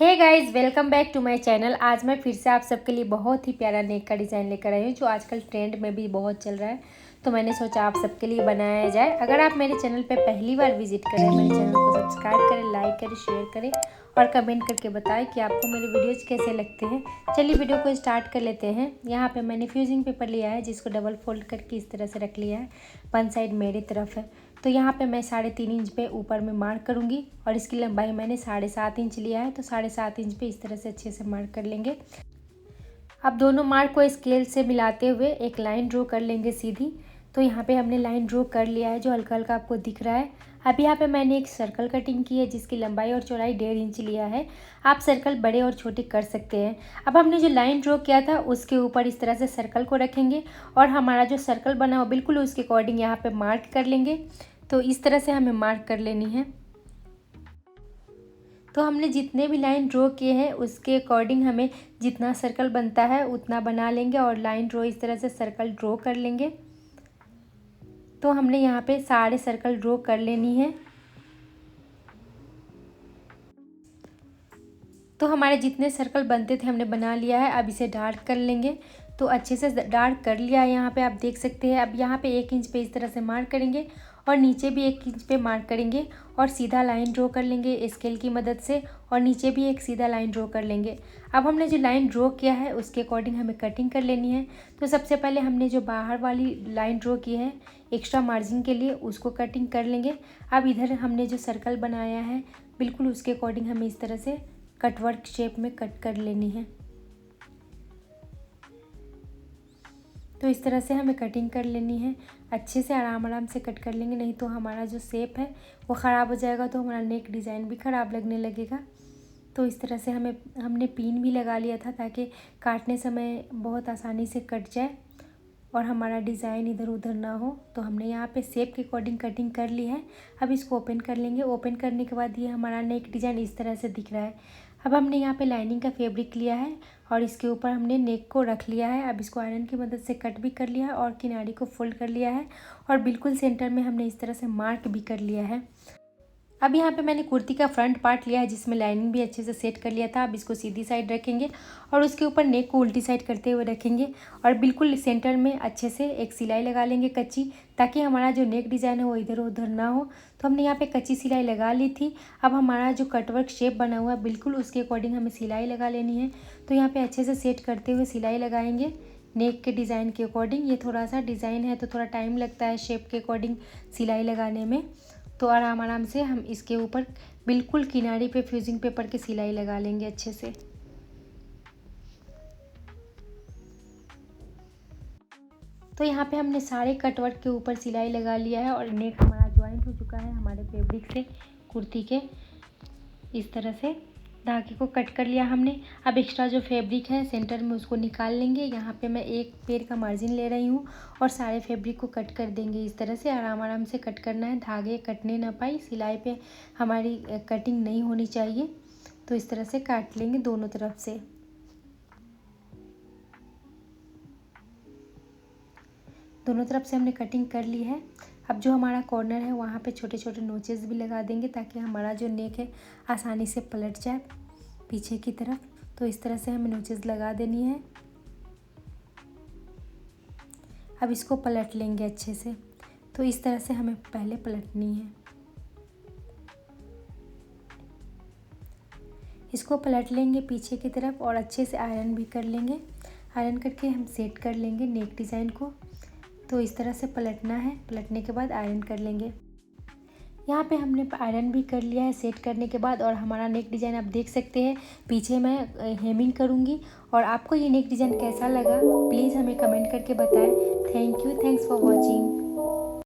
Hey guys, welcome back to my channel. आज मैं फिर से आप सबके लिए बहुत ही प्यारा नेक का डिज़ाइन लेकर आई हूँ जो आजकल ट्रेंड में भी बहुत चल रहा है। तो मैंने सोचा आप सबके लिए बनाया जाए। अगर आप मेरे चैनल पे पहली बार विजिट करें, मेरे चैनल को सब्सक्राइब करें, लाइक करें, शेयर करें और कमेंट करके बताएं कि आपको मेरे वीडियोज़ कैसे लगते हैं। चलिए वीडियो को स्टार्ट कर लेते हैं। यहाँ पर मैंने फ्यूजिंग पेपर लिया है जिसको डबल फोल्ड करके इस तरह से रख लिया है। वन साइड मेरी तरफ है तो यहाँ पे मैं 3.5 इंच पे ऊपर में मार्क करूँगी और इसकी लंबाई मैंने 7.5 इंच लिया है। तो 7.5 इंच पे इस तरह से अच्छे से मार्क कर लेंगे। अब दोनों मार्क को स्केल से मिलाते हुए एक लाइन ड्रॉ कर लेंगे सीधी। तो यहाँ पे हमने लाइन ड्रॉ कर लिया है जो हल्का हल्का आपको दिख रहा है। अब यहाँ पे मैंने एक सर्कल कटिंग की है जिसकी लंबाई और चौड़ाई 1.5 इंच लिया है। आप सर्कल बड़े और छोटे कर सकते हैं। अब हमने जो लाइन ड्रॉ किया था उसके ऊपर इस तरह से सर्कल को रखेंगे और हमारा जो सर्कल बना हो बिल्कुल उसके अकॉर्डिंग यहाँ पे मार्क कर लेंगे। तो इस तरह से हमें मार्क कर लेनी है। तो हमने जितने भी लाइन ड्रॉ किए हैं उसके अकॉर्डिंग हमें जितना सर्कल बनता है उतना बना लेंगे और लाइन ड्रॉ इस तरह से सर्कल ड्रॉ कर लेंगे। तो हमने यहाँ पे सारे सर्कल ड्रॉ कर लेनी है। तो हमारे जितने सर्कल बनते थे हमने बना लिया है। अब इसे डार्क कर लेंगे। तो अच्छे से डार्क कर लिया है। यहाँ पे आप देख सकते हैं। अब यहाँ पे 1 इंच पे इस तरह से मार्क करेंगे और नीचे भी 1 इंच पे मार्क करेंगे और सीधा लाइन ड्रॉ कर लेंगे स्केल की मदद से और नीचे भी एक सीधा लाइन ड्रॉ कर लेंगे। अब हमने जो लाइन ड्रॉ किया है उसके अकॉर्डिंग हमें कटिंग कर लेनी है। तो सबसे पहले हमने जो बाहर वाली लाइन ड्रॉ की है एक्स्ट्रा मार्जिन के लिए उसको कटिंग कर लेंगे। अब इधर हमने जो सर्कल बनाया है बिल्कुल उसके अकॉर्डिंग हमें इस तरह से कटवर्क शेप में कट कर लेनी है। तो इस तरह से हमें कटिंग कर लेनी है। अच्छे से आराम आराम से कट कर लेंगे, नहीं तो हमारा जो शेप है वो ख़राब हो जाएगा। तो हमारा नेक डिज़ाइन भी ख़राब लगने लगेगा। तो इस तरह से हमने पिन भी लगा लिया था ताकि काटने समय बहुत आसानी से कट जाए और हमारा डिज़ाइन इधर उधर ना हो। तो हमने यहाँ पे शेप के अकॉर्डिंग कटिंग कर ली है। अब इसको ओपन कर लेंगे। ओपन करने के बाद ये हमारा नेक डिज़ाइन इस तरह से दिख रहा है। अब हमने यहाँ पे लाइनिंग का फैब्रिक लिया है और इसके ऊपर हमने नेक को रख लिया है। अब इसको आयरन की मदद से कट भी कर लिया है और किनारे को फोल्ड कर लिया है और बिल्कुल सेंटर में हमने इस तरह से मार्क भी कर लिया है। अब यहाँ पे मैंने कुर्ती का फ्रंट पार्ट लिया है जिसमें लाइनिंग भी अच्छे से सेट कर लिया था। अब इसको सीधी साइड रखेंगे और उसके ऊपर नेक को उल्टी साइड करते हुए रखेंगे और बिल्कुल सेंटर में अच्छे से एक सिलाई लगा लेंगे कच्ची, ताकि हमारा जो नेक डिज़ाइन है वो इधर उधर ना हो। तो हमने यहाँ पे कच्ची सिलाई लगा ली थी। अब हमारा जो कटवर्क शेप बना हुआ है बिल्कुल उसके अकॉर्डिंग हमें सिलाई लगा लेनी है। तो यहाँ पर अच्छे से सेट करते हुए सिलाई लगाएंगे नेक के डिज़ाइन के अकॉर्डिंग। ये थोड़ा सा डिज़ाइन है तो थोड़ा टाइम लगता है शेप के अकॉर्डिंग सिलाई लगाने में। तो आराम आराम से हम इसके ऊपर बिल्कुल किनारे पे फ्यूजिंग पेपर की सिलाई लगा लेंगे अच्छे से। तो यहाँ पे हमने सारे कटवर्क के ऊपर सिलाई लगा लिया है और नेक हमारा ज्वाइंट हो चुका है हमारे फैब्रिक से कुर्ती के। इस तरह से धागे को कट कर लिया हमने। अब एक्स्ट्रा जो फैब्रिक है सेंटर में उसको निकाल लेंगे। यहाँ पे मैं एक पैर का मार्जिन ले रही हूँ और सारे फैब्रिक को कट कर देंगे। इस तरह से आराम आराम से कट करना है, धागे कटने ना पाए, सिलाई पे हमारी कटिंग नहीं होनी चाहिए। तो इस तरह से काट लेंगे दोनों तरफ से। दोनों तरफ से हमने कटिंग कर ली है। अब जो हमारा कॉर्नर है वहाँ पे छोटे छोटे नोचेस भी लगा देंगे ताकि हमारा जो नेक है आसानी से पलट जाए पीछे की तरफ। तो इस तरह से हमें नोचेस लगा देनी है। अब इसको पलट लेंगे अच्छे से। तो इस तरह से हमें पहले पलटनी है। इसको पलट लेंगे पीछे की तरफ और अच्छे से आयरन भी कर लेंगे। आयरन करके हम सेट कर लेंगे नेक डिज़ाइन को। तो इस तरह से पलटना है। पलटने के बाद आयरन कर लेंगे। यहाँ पे हमने आयरन भी कर लिया है सेट करने के बाद और हमारा नेक डिज़ाइन आप देख सकते हैं। पीछे मैं हेमिंग करूँगी और आपको ये नेक डिज़ाइन कैसा लगा प्लीज़ हमें कमेंट करके बताएं। Thank you, thanks for watching.